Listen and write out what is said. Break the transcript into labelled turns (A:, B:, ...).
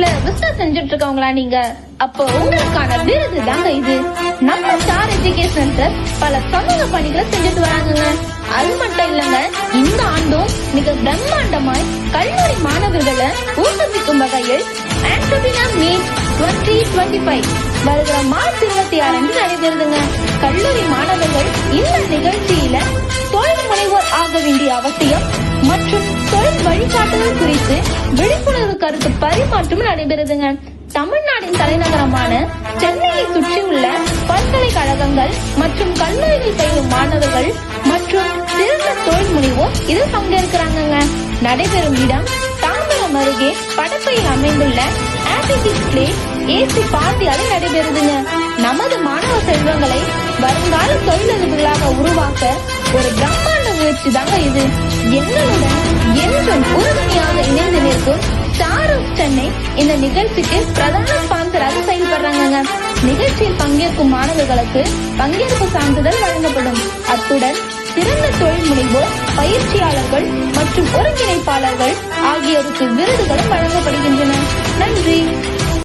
A: பிசினஸ்ல பிசினஸ் செஞ்சுட்டு இருக்கவங்களா நீங்க? அப்போ உங்களுக்கான விருது தாங்க இது. நம்ம ஸ்டார் எஜுகேஷன் ட்ரஸ்ட் பல சமூக பணிகளை செஞ்சுட்டு வராங்க. அது மட்டும் இல்லங்க, இந்த ஆண்டும் மிக பிரம்மாண்டமாய் கல்லூரி மாணவர்களை ஊக்குவிக்கும் வகையில் ஆண்டர்பிரினர் மீட் 2025 வருகிற மார்ச் 26 நடைபெறுதுங்க. கல்லூரி மாணவர்கள் இந்த நிகழ்ச்சியில தொழில் முனைவோர் ஆக வேண்டிய அவசியம் மற்றும் தொழில் வழிகாட்டுதல் குறித்து விழிப்புணர்வு கருத்து பரிமாற்றம் நடைபெறுதுங்க. தமிழ்நாட்டின் தலைநகரமான சென்னையை சுற்றியுள்ள பல்கலைக்கழகங்கள் மற்றும் கல்லூரிகள் பயிலும் மாணவர்கள் மற்றும் சிறந்த தொழில் முனைவோர் இதில் பங்கேற்கிறாங்க. நடைபெறும் இடம் தாம்பரம் அருகே படப்பையில் அமைந்துள்ள ஏசி பார்ட்டியால நடைபெறுதுங்க. நமது மாணவ செல்வங்களை வருங்கால தொழிலதிபர்களாக உருவாக்க ஒரு பிரம்மாண்ட முயற்சி தாங்க இது. எங்களுடன் என்றும் உறுதுணையாக இணைந்து நிற்கும் ஸ்டார் ஆஃப் சென்னை இந்த நிகழ்ச்சிக்கு பிரதான ஸ்பான்சராக செயல்படுறாங்க. நிகழ்ச்சியில் பங்கேற்கும் மாணவர்களுக்கு பங்கேற்பு சான்றிதழ் வழங்கப்படும். அத்துடன் சிறந்த தொழில் முனைவோர், பயிற்சியாளர்கள் மற்றும் ஒருங்கிணைப்பாளர்கள் ஆகியோருக்கு விருதுகளும் வழங்கப்படுகின்றன. நன்றி.